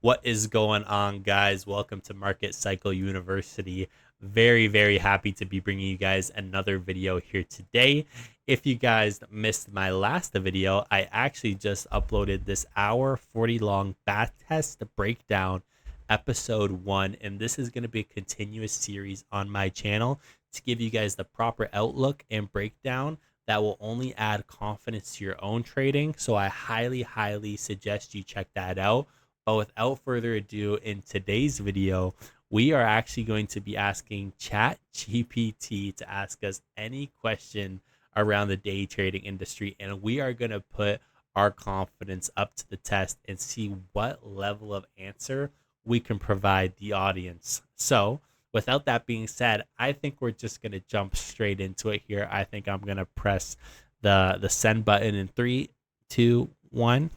What is going on, guys? Welcome to Market Cycle University. Very happy to be bringing you guys another video here today. If you guys missed my last video, I actually just uploaded this hour 40 long backtest breakdown episode 1, and this is going to be a continuous series on my channel to give you guys the proper outlook and breakdown that will only add confidence to your own trading. So I highly suggest you check that out. But without further ado, in today's video, we are actually going to be asking ChatGPT to ask us any question around the day trading industry, and we are going to put our confidence up to the test and see what level of answer we can provide the audience. So without that being said, I think we're just going to jump straight into it here. I think I'm going to press the send button in 3, 2, 1.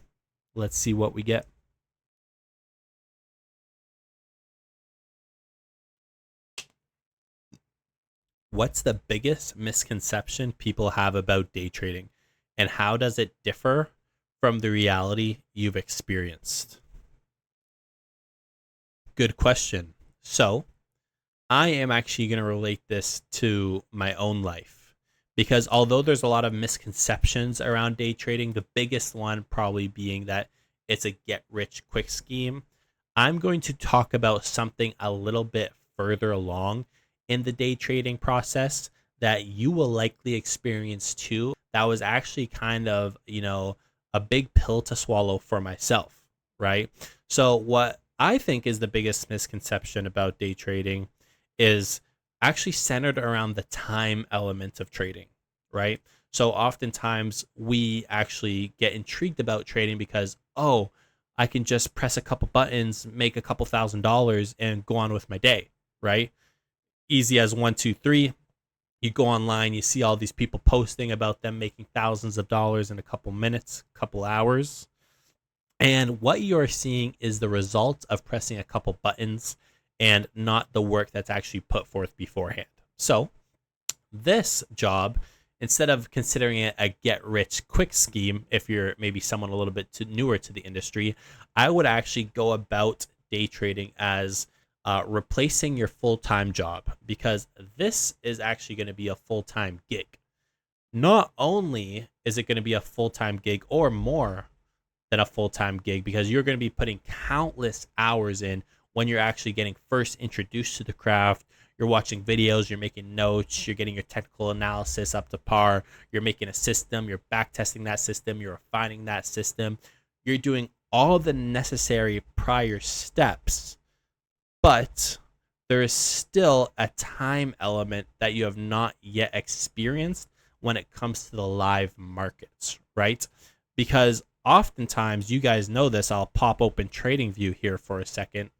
Let's see what we get. What's the biggest misconception people have about day trading, and how does it differ from the reality you've experienced? Good question. So I am actually going to relate this to my own life, because although there's a lot of misconceptions around day trading, the biggest one probably being that it's a get rich quick scheme, I'm going to talk about something a little bit further along in the day trading process that you will likely experience too. That was actually kind of, a big pill to swallow for myself, right? So what I think is the biggest misconception about day trading is actually centered around the time element of trading, right? So oftentimes we actually get intrigued about trading because, oh, I can just press a couple buttons, make a couple $1,000s, and go on with my day, right? Easy as 1, 2, 3. You go online, you see all these people posting about them making thousands of dollars in a couple minutes, couple hours. And what you're seeing is the result of pressing a couple buttons and not the work that's actually put forth beforehand. So this job, instead of considering it a get rich quick scheme, if you're maybe someone a little bit newer to the industry, I would actually go about day trading as replacing your full-time job, because this is actually going to be a full-time gig. Not only is it going to be a full-time gig or more than a full-time gig, because you're going to be putting countless hours in when you're actually getting first introduced to the craft. You're watching videos, you're making notes, you're getting your technical analysis up to par, you're making a system, you're backtesting that system, you're refining that system, you're doing all the necessary prior steps, but there is still a time element that you have not yet experienced when it comes to the live markets, right? Because oftentimes, you guys know this, I'll pop open TradingView here for a second.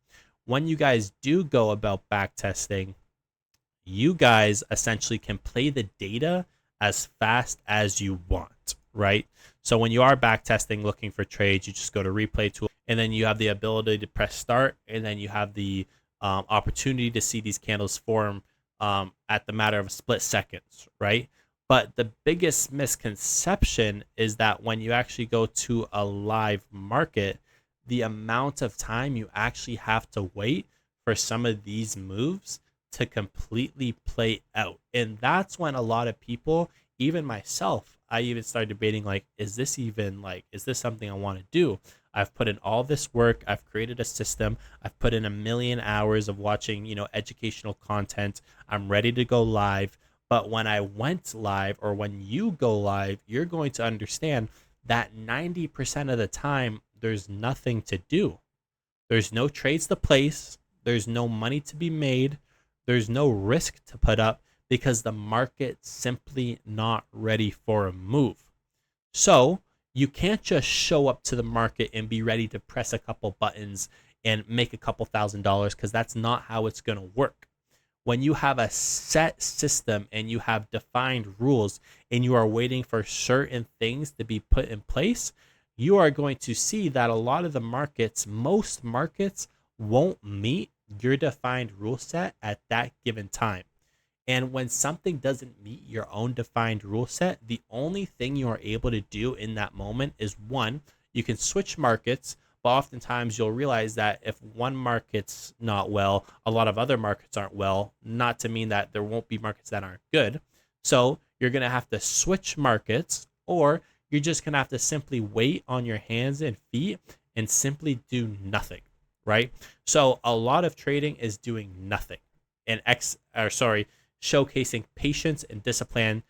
When you guys do go about backtesting, you guys essentially can play the data as fast as you want, right? So when you are backtesting looking for trades, you just go to replay tool, and then you have the ability to press start, and then you have the opportunity to see these candles form at the matter of split seconds, right? But the biggest misconception is that when you actually go to a live market, the amount of time you actually have to wait for some of these moves to completely play out. And that's when a lot of people, even myself, I even started debating, like, is this something I want to do? I've put in all this work. I've created a system. I've put in a million hours of watching, educational content. I'm ready to go live. But when I went live, or when you go live, you're going to understand that 90% of the time, there's nothing to do. There's no trades to place. There's no money to be made. There's no risk to put up, because the market's simply not ready for a move. So you can't just show up to the market and be ready to press a couple buttons and make a couple $1,000s, because that's not how it's going to work. When you have a set system and you have defined rules and you are waiting for certain things to be put in place, you are going to see that a lot of the markets, most markets, won't meet your defined rule set at that given time. And when something doesn't meet your own defined rule set, the only thing you are able to do in that moment is, one, you can switch markets, But oftentimes you'll realize that if one market's not well, a lot of other markets aren't well, not to mean that there won't be markets that aren't good. So you're going to have to switch markets, or you're just going to have to simply wait on your hands and feet and simply do nothing, right? So a lot of trading is doing nothing and showcasing patience and discipline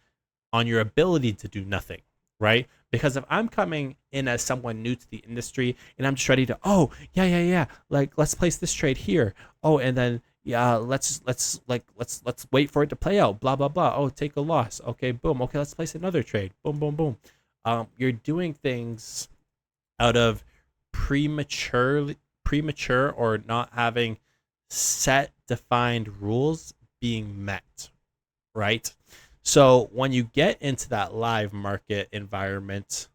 on your ability to do nothing, right? Because if I'm coming in as someone new to the industry and I'm just ready to, oh, yeah, like let's place this trade here. Oh, and then yeah, let's wait for it to play out. Blah blah blah. Oh, take a loss. Okay, boom. Okay, let's place another trade. Boom, boom, boom. You're doing things out of premature or not having set defined rules being met, right? So when you get into that live market environment,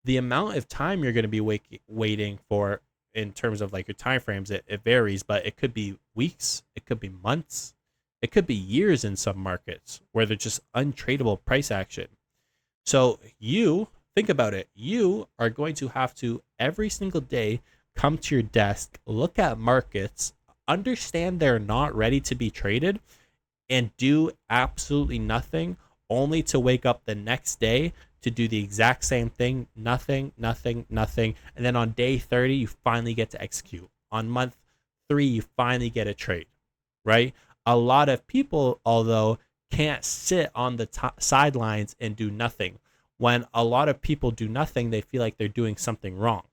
the amount of time you're going to be waiting for in terms of like your time frames, it varies, but it could be weeks, it could be months, it could be years in some markets where they're just untradeable price action. So you think about it. You are going to have to every single day come to your desk, look at markets, understand they're not ready to be traded, and do absolutely nothing, only to wake up the next day to do the exact same thing, nothing. And then on day 30, you finally get to execute. On month 3, you finally get a trade, right? A lot of people, although, can't sit on the sidelines and do nothing. When a lot of people do nothing, they feel like they're doing something wrong,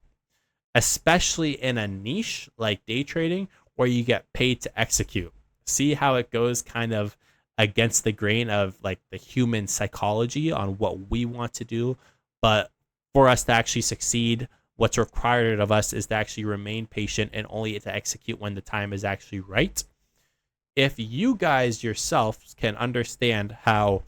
especially in a niche like day trading where you get paid to execute. See how it goes kind of against the grain of like the human psychology on what we want to do. But for us to actually succeed, what's required of us is to actually remain patient and only to execute when the time is actually right. If you guys yourselves can understand how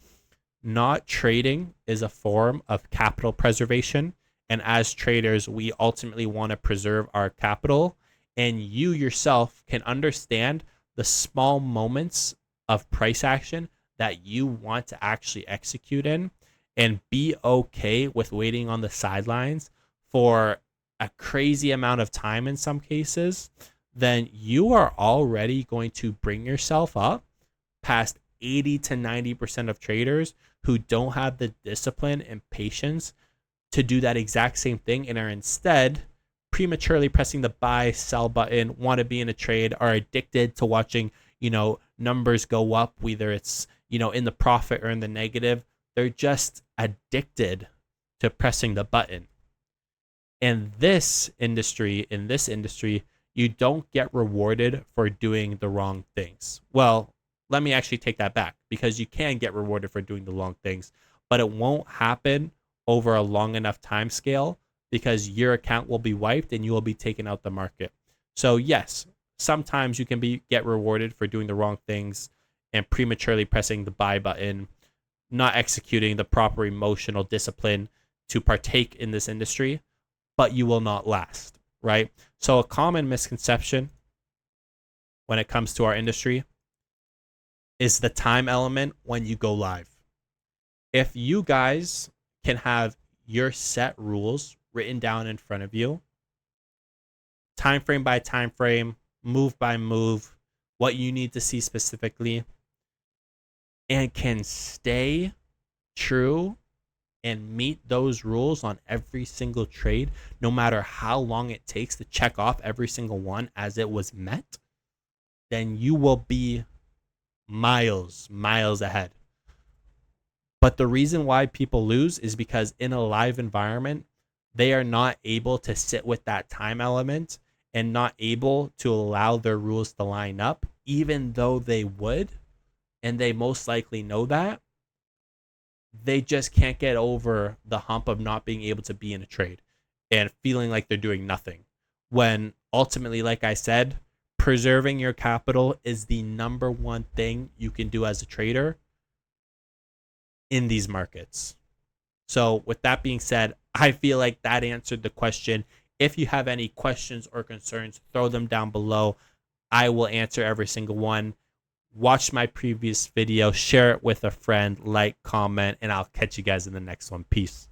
not trading is a form of capital preservation, and as traders, we ultimately want to preserve our capital, and you yourself can understand the small moments of price action that you want to actually execute in, and be okay with waiting on the sidelines for a crazy amount of time in some cases, then you are already going to bring yourself up past 80 to 90% of traders who don't have the discipline and patience to do that exact same thing and are instead prematurely pressing the buy sell button, want to be in a trade, are addicted to watching, numbers go up, whether it's, in the profit or in the negative. They're just addicted to pressing the button. In this industry, you don't get rewarded for doing the wrong things. Well, let me actually take that back, because you can get rewarded for doing the wrong things, but it won't happen over a long enough time scale, because your account will be wiped and you will be taken out the market. So yes, sometimes you can get rewarded for doing the wrong things and prematurely pressing the buy button, not executing the proper emotional discipline to partake in this industry, but you will not last, right? So a common misconception when it comes to our industry is the time element when you go live. If you guys can have your set rules written down in front of you, time frame by time frame, move by move, what you need to see specifically, and can stay true and meet those rules on every single trade, no matter how long it takes to check off every single one as it was met, then you will be miles ahead. But the reason why people lose is because in a live environment, they are not able to sit with that time element and not able to allow their rules to line up, even though they would, and they most likely know that. They just can't get over the hump of not being able to be in a trade and feeling like they're doing nothing. When ultimately, like I said, preserving your capital is the number one thing you can do as a trader in these markets. So with that being said, I feel like that answered the question. If you have any questions or concerns, throw them down below. I will answer every single one. Watch my previous video, share it with a friend, like, comment, and I'll catch you guys in the next one. Peace.